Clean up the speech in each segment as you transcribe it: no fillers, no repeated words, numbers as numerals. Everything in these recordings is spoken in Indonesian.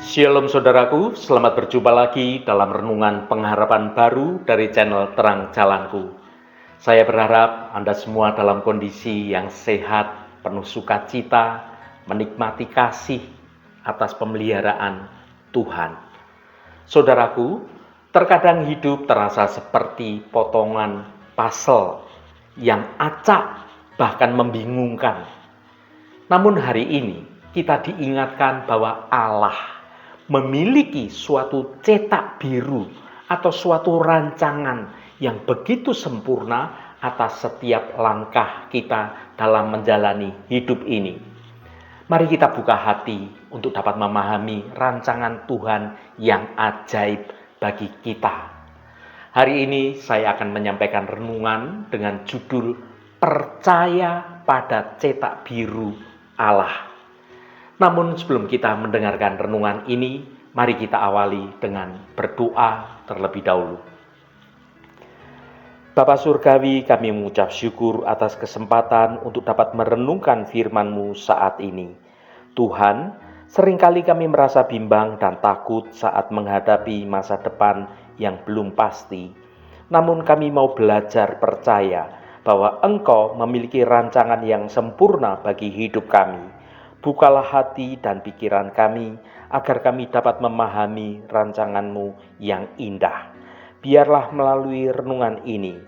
Shalom saudaraku, selamat berjumpa lagi dalam renungan pengharapan baru dari channel Terang Jalanku. Saya berharap Anda semua dalam kondisi yang sehat, penuh sukacita, menikmati kasih atas pemeliharaan Tuhan. Saudaraku, terkadang hidup terasa seperti potongan puzzle yang acak bahkan membingungkan. Namun hari ini kita diingatkan bahwa Allah memiliki suatu cetak biru atau suatu rancangan yang begitu sempurna atas setiap langkah kita dalam menjalani hidup ini. Mari kita buka hati untuk dapat memahami rancangan Tuhan yang ajaib bagi kita. Hari ini saya akan menyampaikan renungan dengan judul Percaya pada Cetak Biru Allah. Namun sebelum kita mendengarkan renungan ini, mari kita awali dengan berdoa terlebih dahulu. Bapa Surgawi, kami mengucap syukur atas kesempatan untuk dapat merenungkan firman-Mu saat ini. Tuhan, seringkali kami merasa bimbang dan takut saat menghadapi masa depan yang belum pasti. Namun kami mau belajar percaya bahwa Engkau memiliki rancangan yang sempurna bagi hidup kami. Bukalah hati dan pikiran kami agar kami dapat memahami rancangan-Mu yang indah. Biarlah melalui renungan ini,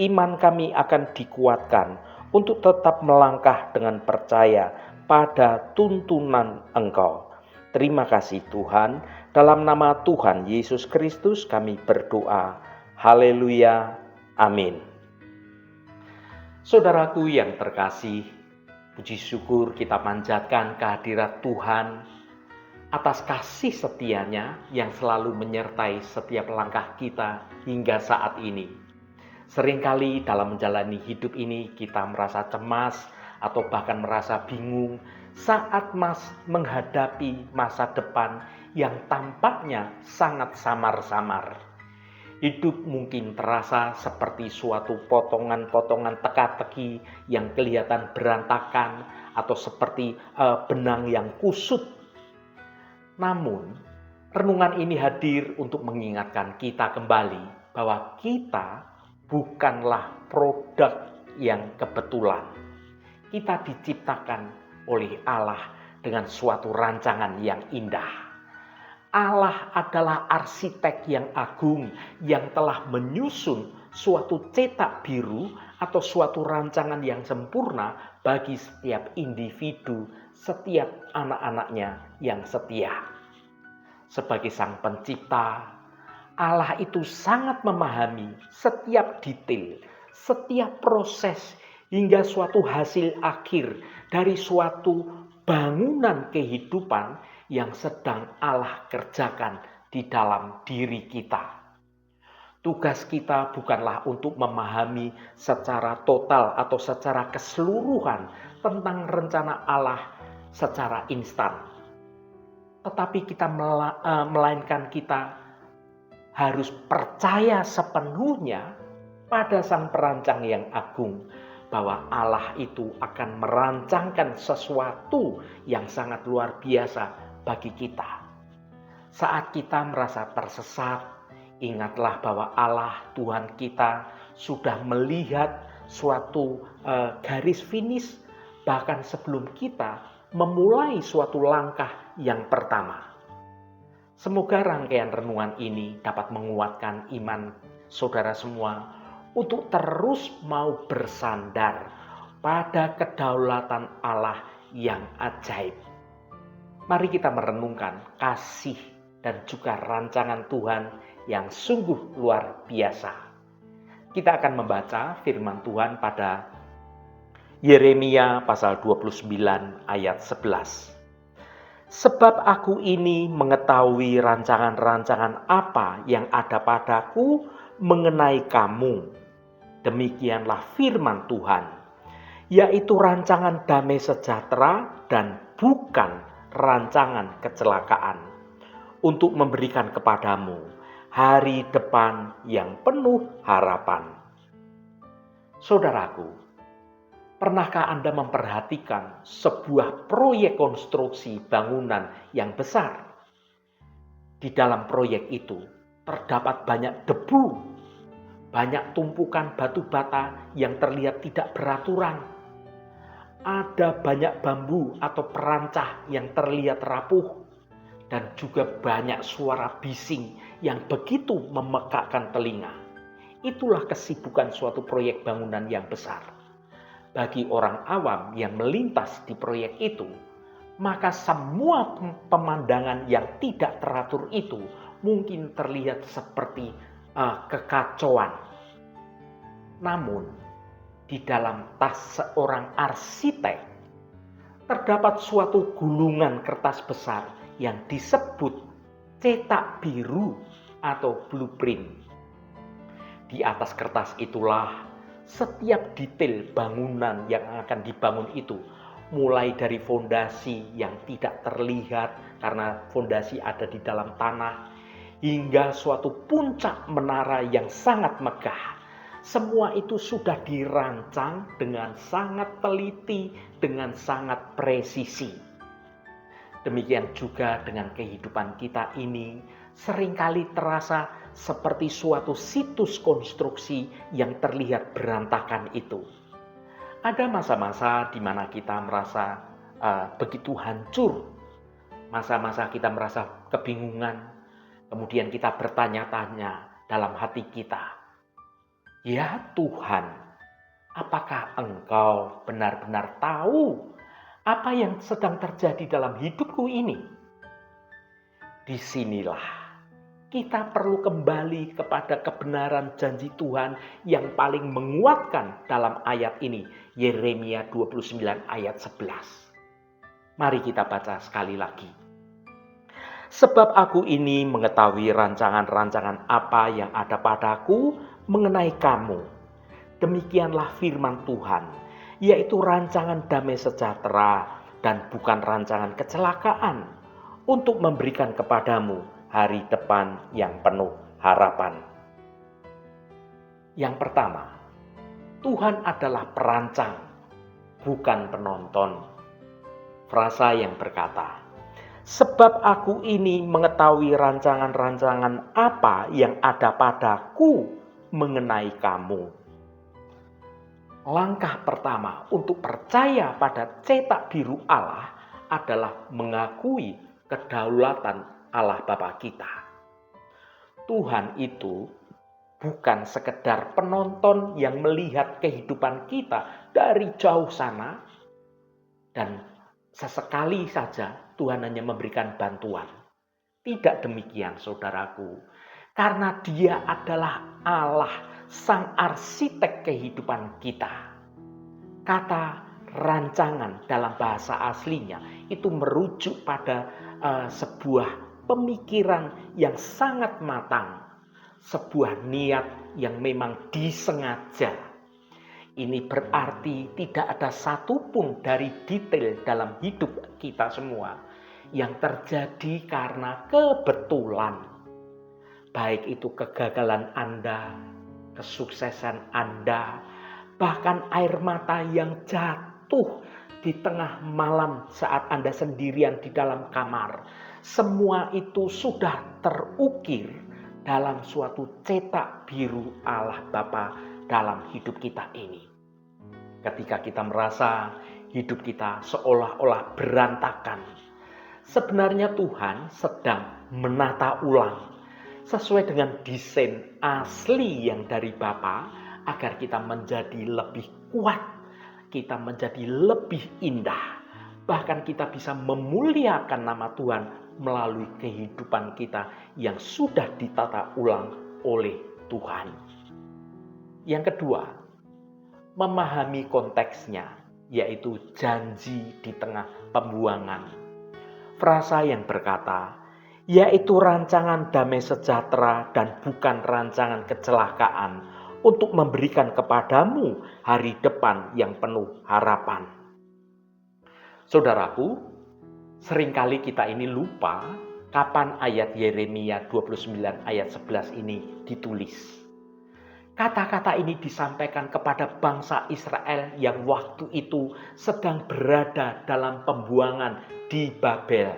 iman kami akan dikuatkan untuk tetap melangkah dengan percaya pada tuntunan Engkau. Terima kasih Tuhan, dalam nama Tuhan Yesus Kristus kami berdoa. Haleluya, amin. Saudaraku yang terkasih, puji syukur kita panjatkan kehadirat Tuhan atas kasih setianya yang selalu menyertai setiap langkah kita hingga saat ini. Seringkali dalam menjalani hidup ini kita merasa cemas atau bahkan merasa bingung saat menghadapi masa depan yang tampaknya sangat samar-samar. Hidup mungkin terasa seperti suatu potongan-potongan teka-teki yang kelihatan berantakan atau seperti benang yang kusut. Namun, renungan ini hadir untuk mengingatkan kita kembali bahwa kita bukanlah produk yang kebetulan. Kita diciptakan oleh Allah dengan suatu rancangan yang indah. Allah adalah arsitek yang agung yang telah menyusun suatu cetak biru atau suatu rancangan yang sempurna bagi setiap individu, setiap anak-anaknya yang setia. Sebagai sang pencipta, Allah itu sangat memahami setiap detail, setiap proses hingga suatu hasil akhir dari suatu bangunan kehidupan yang sedang Allah kerjakan di dalam diri kita. Tugas kita bukanlah untuk memahami secara total atau secara keseluruhan tentang rencana Allah secara instan. Tetapi melainkan kita harus percaya sepenuhnya pada Sang Perancang yang agung, bahwa Allah itu akan merancangkan sesuatu yang sangat luar biasa bagi kita. Saat kita merasa tersesat, ingatlah bahwa Allah Tuhan kita sudah melihat suatu garis finish bahkan sebelum kita memulai suatu langkah yang pertama. Semoga rangkaian renungan ini dapat menguatkan iman saudara semua untuk terus mau bersandar pada kedaulatan Allah yang ajaib. Mari kita merenungkan kasih dan juga rancangan Tuhan yang sungguh luar biasa. Kita akan membaca firman Tuhan pada Yeremia pasal 29 ayat 11. Sebab aku ini mengetahui rancangan-rancangan apa yang ada padaku mengenai kamu. Demikianlah firman Tuhan, yaitu rancangan damai sejahtera dan bukan rancangan kecelakaan, untuk memberikan kepadamu hari depan yang penuh harapan. Saudaraku, pernahkah Anda memperhatikan sebuah proyek konstruksi bangunan yang besar? Di dalam proyek itu terdapat banyak debu, banyak tumpukan batu bata yang terlihat tidak beraturan. Ada banyak bambu atau perancah yang terlihat rapuh, dan juga banyak suara bising yang begitu memekakkan telinga. Itulah kesibukan suatu proyek bangunan yang besar. Bagi orang awam yang melintas di proyek itu, maka semua pemandangan yang tidak teratur itu mungkin terlihat seperti kekacauan. Namun, di dalam tas seorang arsitek terdapat suatu gulungan kertas besar yang disebut cetak biru atau blueprint. Di atas kertas itulah setiap detail bangunan yang akan dibangun itu, mulai dari fondasi yang tidak terlihat karena fondasi ada di dalam tanah, hingga suatu puncak menara yang sangat megah. Semua itu sudah dirancang dengan sangat teliti, dengan sangat presisi. Demikian juga dengan kehidupan kita ini, seringkali terasa seperti suatu situs konstruksi yang terlihat berantakan itu. Ada masa-masa di mana kita merasa begitu hancur, masa-masa kita merasa kebingungan, kemudian kita bertanya-tanya dalam hati kita, "Ya Tuhan, apakah Engkau benar-benar tahu apa yang sedang terjadi dalam hidupku ini?" Disinilah kita perlu kembali kepada kebenaran janji Tuhan yang paling menguatkan dalam ayat ini, Yeremia 29 ayat 11. Mari kita baca sekali lagi. "Sebab aku ini mengetahui rancangan-rancangan apa yang ada padaku mengenai kamu. Demikianlah firman Tuhan, yaitu rancangan damai sejahtera dan bukan rancangan kecelakaan, untuk memberikan kepadamu hari depan yang penuh harapan." Yang pertama, Tuhan adalah perancang, bukan penonton. Frasa yang berkata, "Sebab aku ini mengetahui rancangan-rancangan apa yang ada padaku mengenai kamu." Langkah pertama untuk percaya pada cetak biru Allah adalah mengakui kedaulatan Allah Bapa kita. Tuhan itu bukan sekedar penonton yang melihat kehidupan kita dari jauh sana dan sesekali saja Tuhan hanya memberikan bantuan. Tidak demikian, saudaraku, karena Dia adalah Allah, Sang Arsitek kehidupan kita. Kata rancangan dalam bahasa aslinya itu merujuk pada sebuah pemikiran yang sangat matang, sebuah niat yang memang disengaja. Ini berarti tidak ada satupun dari detail dalam hidup kita semua yang terjadi karena kebetulan. Baik itu kegagalan Anda, kesuksesan Anda, bahkan air mata yang jatuh di tengah malam saat Anda sendirian di dalam kamar. Semua itu sudah terukir dalam suatu cetak biru Allah Bapa dalam hidup kita ini. Ketika kita merasa hidup kita seolah-olah berantakan, sebenarnya Tuhan sedang menata ulang sesuai dengan desain asli yang dari Bapa, agar kita menjadi lebih kuat, kita menjadi lebih indah, bahkan kita bisa memuliakan nama Tuhan melalui kehidupan kita yang sudah ditata ulang oleh Tuhan. Yang kedua, memahami konteksnya, yaitu janji di tengah pembuangan. Frasa yang berkata, yaitu rancangan damai sejahtera dan bukan rancangan kecelakaan, untuk memberikan kepadamu hari depan yang penuh harapan. Saudaraku, seringkali kita ini lupa kapan ayat Yeremia 29 ayat 11 ini ditulis. Kata-kata ini disampaikan kepada bangsa Israel yang waktu itu sedang berada dalam pembuangan di Babel.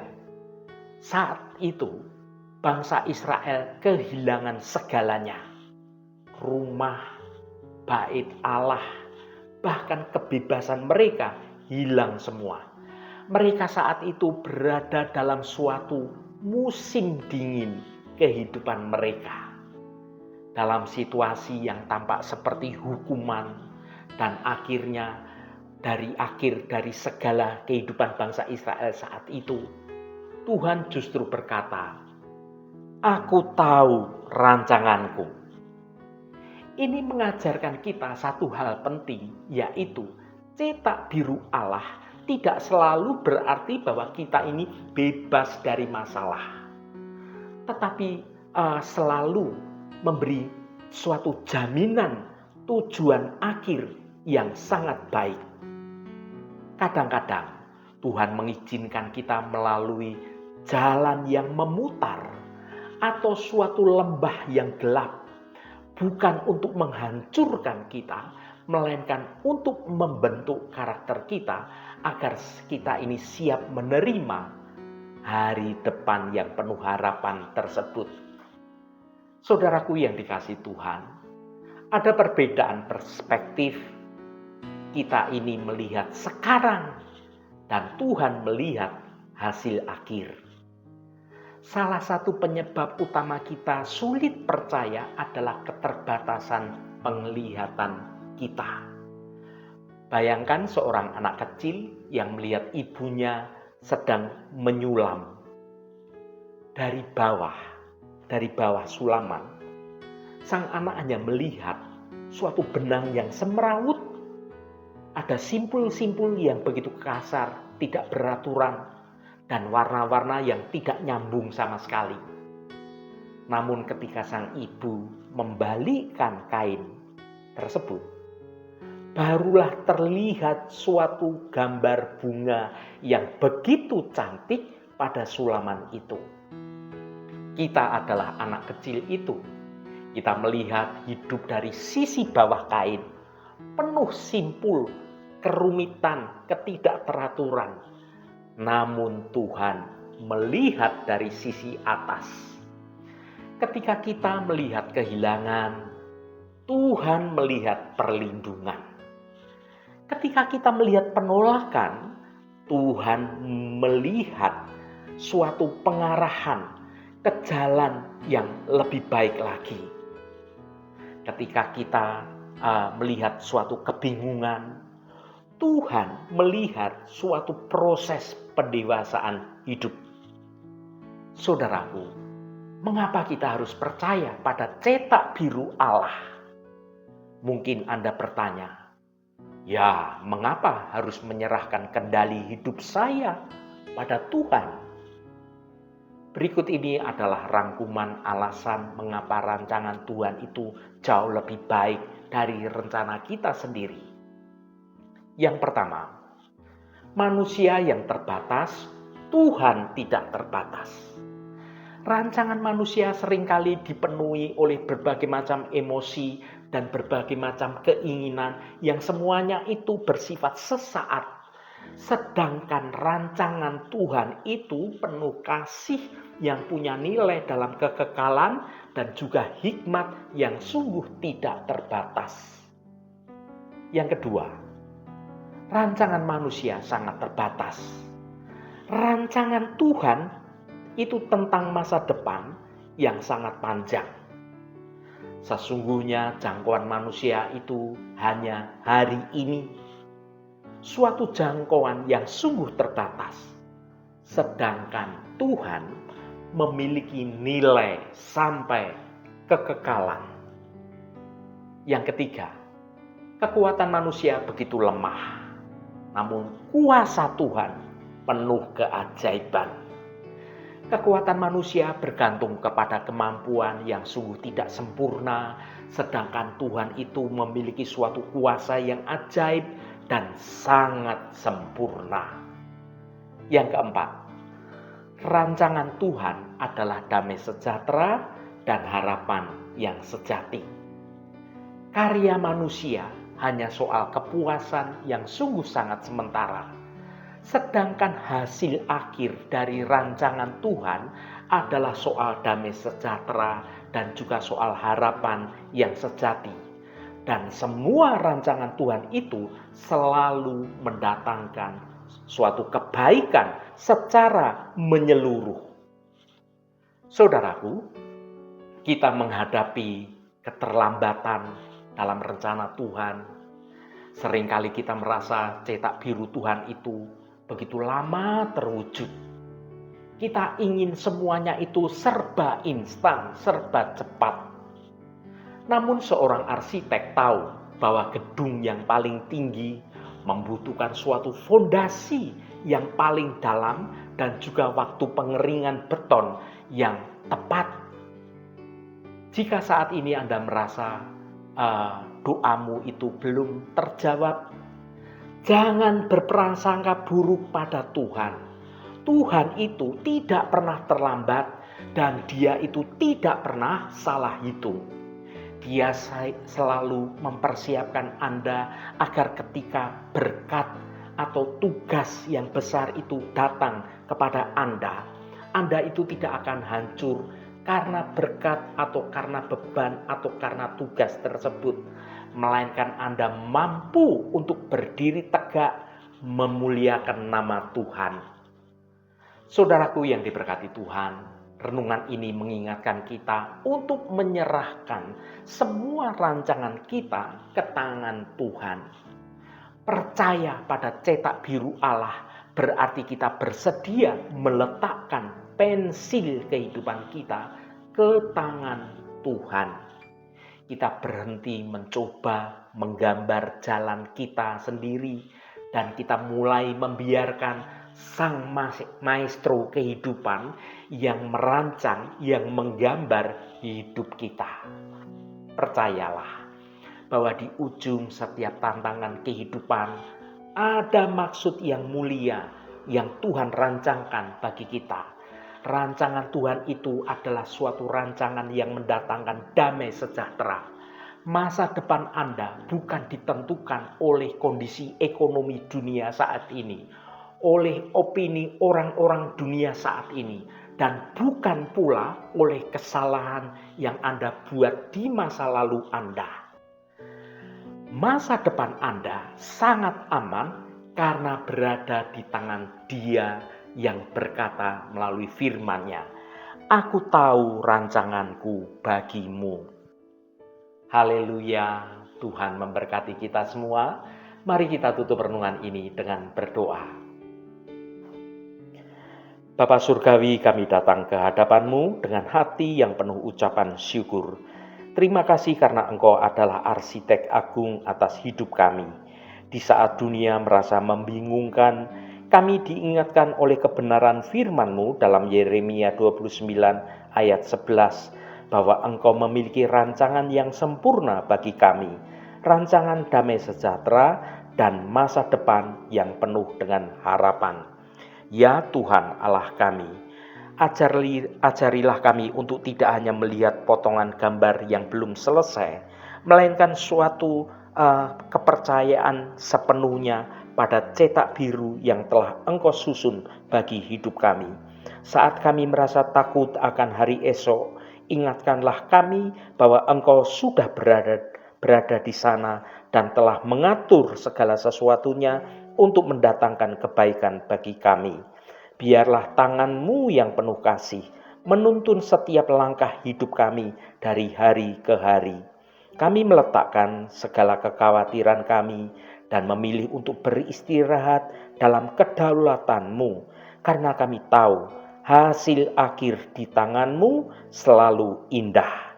Saat itu bangsa Israel kehilangan segalanya. Rumah, bait Allah, bahkan kebebasan mereka hilang semua. Mereka saat itu berada dalam suatu musim dingin kehidupan mereka. Dalam situasi yang tampak seperti hukuman, dan akhirnya akhir dari segala kehidupan bangsa Israel saat itu, Tuhan justru berkata, "Aku tahu rancanganku." Ini mengajarkan kita satu hal penting, yaitu cetak biru Allah tidak selalu berarti bahwa kita ini bebas dari masalah, tetapi selalu memberi suatu jaminan tujuan akhir yang sangat baik. Kadang-kadang Tuhan mengizinkan kita melalui jalan yang memutar atau suatu lembah yang gelap, bukan untuk menghancurkan kita, melainkan untuk membentuk karakter kita agar kita ini siap menerima hari depan yang penuh harapan tersebut. Saudaraku yang dikasihi Tuhan, ada perbedaan perspektif. Kita ini melihat sekarang dan Tuhan melihat hasil akhir. Salah satu penyebab utama kita sulit percaya adalah keterbatasan penglihatan kita. Bayangkan seorang anak kecil yang melihat ibunya sedang menyulam dari bawah sulaman. Sang anak hanya melihat suatu benang yang semrawut, ada simpul-simpul yang begitu kasar, tidak beraturan, dan warna-warna yang tidak nyambung sama sekali. Namun ketika sang ibu membalikkan kain tersebut, barulah terlihat suatu gambar bunga yang begitu cantik pada sulaman itu. Kita adalah anak kecil itu. Kita melihat hidup dari sisi bawah kain, penuh simpul, kerumitan, ketidakteraturan. Namun Tuhan melihat dari sisi atas. Ketika kita melihat kehilangan, Tuhan melihat perlindungan. Ketika kita melihat penolakan, Tuhan melihat suatu pengarahan ke jalan yang lebih baik lagi. Ketika kita melihat suatu kebingungan, Tuhan melihat suatu proses pendewasaan hidup. Saudaraku, mengapa kita harus percaya pada cetak biru Allah? Mungkin Anda bertanya, ya mengapa harus menyerahkan kendali hidup saya pada Tuhan? Berikut ini adalah rangkuman alasan mengapa rancangan Tuhan itu jauh lebih baik dari rencana kita sendiri. Yang pertama, manusia yang terbatas, Tuhan tidak terbatas. Rancangan manusia seringkali dipenuhi oleh berbagai macam emosi dan berbagai macam keinginan yang semuanya itu bersifat sesaat. Sedangkan rancangan Tuhan itu penuh kasih yang punya nilai dalam kekekalan dan juga hikmat yang sungguh tidak terbatas. Yang kedua, rancangan manusia sangat terbatas. Rancangan Tuhan itu tentang masa depan yang sangat panjang. Sesungguhnya jangkauan manusia itu hanya hari ini, suatu jangkauan yang sungguh terbatas. Sedangkan Tuhan memiliki nilai sampai kekekalan. Yang ketiga, kekuatan manusia begitu lemah, namun kuasa Tuhan penuh keajaiban. Kekuatan manusia bergantung kepada kemampuan yang sungguh tidak sempurna, sedangkan Tuhan itu memiliki suatu kuasa yang ajaib dan sangat sempurna. Yang keempat, rancangan Tuhan adalah damai sejahtera dan harapan yang sejati. Karya manusia hanya soal kepuasan yang sungguh sangat sementara. Sedangkan hasil akhir dari rancangan Tuhan adalah soal damai sejahtera dan juga soal harapan yang sejati. Dan semua rancangan Tuhan itu selalu mendatangkan suatu kebaikan secara menyeluruh. Saudaraku, kita menghadapi keterlambatan dalam rencana Tuhan. Seringkali kita merasa cetak biru Tuhan itu begitu lama terwujud. Kita ingin semuanya itu serba instan, serba cepat. Namun seorang arsitek tahu bahwa gedung yang paling tinggi membutuhkan suatu fondasi yang paling dalam dan juga waktu pengeringan beton yang tepat. Jika saat ini Anda merasa doamu itu belum terjawab, jangan berprasangka buruk pada Tuhan. Tuhan itu tidak pernah terlambat dan Dia itu tidak pernah salah hitung. Dia selalu mempersiapkan Anda agar ketika berkat atau tugas yang besar itu datang kepada Anda itu tidak akan hancur karena berkat atau karena beban atau karena tugas tersebut, melainkan Anda mampu untuk berdiri tegak memuliakan nama Tuhan. Saudaraku yang diberkati Tuhan, renungan ini mengingatkan kita untuk menyerahkan semua rancangan kita ke tangan Tuhan. Percaya pada cetak biru Allah berarti kita bersedia meletakkan pensil kehidupan kita ke tangan Tuhan. Kita berhenti mencoba menggambar jalan kita sendiri dan kita mulai membiarkan Sang Maestro kehidupan yang merancang, yang menggambar hidup kita. Percayalah bahwa di ujung setiap tantangan kehidupan ada maksud yang mulia yang Tuhan rancangkan bagi kita. Rancangan Tuhan itu adalah suatu rancangan yang mendatangkan damai sejahtera. Masa depan Anda bukan ditentukan oleh kondisi ekonomi dunia saat ini, oleh opini orang-orang dunia saat ini, dan bukan pula oleh kesalahan yang Anda buat di masa lalu Anda. Masa depan Anda sangat aman karena berada di tangan Dia yang berkata melalui firman-Nya, "Aku tahu rancanganku bagimu." Haleluya, Tuhan memberkati kita semua. Mari kita tutup renungan ini dengan berdoa. Bapa Surgawi, kami datang ke hadapan-Mu dengan hati yang penuh ucapan syukur. Terima kasih karena Engkau adalah arsitek agung atas hidup kami. Di saat dunia merasa membingungkan, kami diingatkan oleh kebenaran firman-Mu dalam Yeremia 29 ayat 11 bahwa Engkau memiliki rancangan yang sempurna bagi kami, rancangan damai sejahtera dan masa depan yang penuh dengan harapan. Ya Tuhan Allah kami, ajarilah kami untuk tidak hanya melihat potongan gambar yang belum selesai, melainkan suatu kepercayaan sepenuhnya pada cetak biru yang telah Engkau susun bagi hidup kami. Saat kami merasa takut akan hari esok, ingatkanlah kami bahwa Engkau sudah berada di sana dan telah mengatur segala sesuatunya untuk mendatangkan kebaikan bagi kami. Biarlah tangan-Mu yang penuh kasih menuntun setiap langkah hidup kami dari hari ke hari. Kami meletakkan segala kekhawatiran kami dan memilih untuk beristirahat dalam kedaulatan-Mu, karena kami tahu hasil akhir di tangan-Mu selalu indah.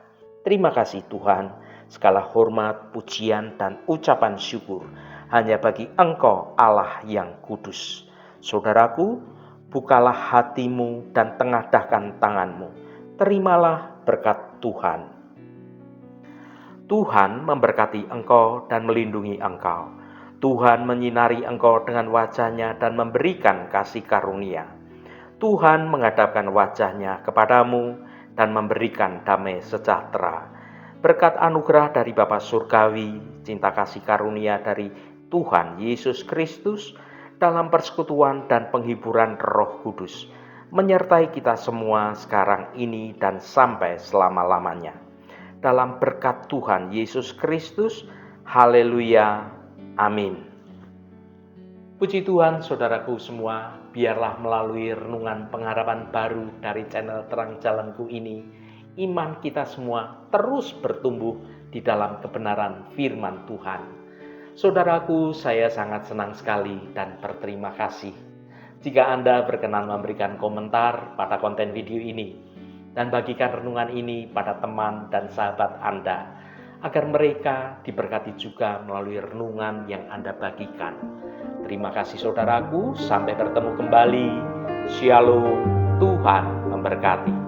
Terima kasih Tuhan, segala hormat, pujian, dan ucapan syukur hanya bagi Engkau Allah yang kudus. Saudaraku, bukalah hatimu dan tengadahkan tanganmu. Terimalah berkat Tuhan. Tuhan memberkati engkau dan melindungi engkau. Tuhan menyinari engkau dengan wajah-Nya dan memberikan kasih karunia. Tuhan menghadapkan wajah-Nya kepadamu dan memberikan damai sejahtera. Berkat anugerah dari Bapa Surgawi, cinta kasih karunia dari Tuhan Yesus Kristus, dalam persekutuan dan penghiburan Roh Kudus, menyertai kita semua sekarang ini dan sampai selama-lamanya. Dalam berkat Tuhan Yesus Kristus, haleluya, amin. Puji Tuhan, saudaraku semua, biarlah melalui renungan pengharapan baru dari channel Terang Jalanku ini, iman kita semua terus bertumbuh di dalam kebenaran firman Tuhan. Saudaraku, saya sangat senang sekali dan berterima kasih jika Anda berkenan memberikan komentar pada konten video ini dan bagikan renungan ini pada teman dan sahabat Anda, agar mereka diberkati juga melalui renungan yang Anda bagikan. Terima kasih saudaraku, sampai bertemu kembali. Shalom, Tuhan memberkati.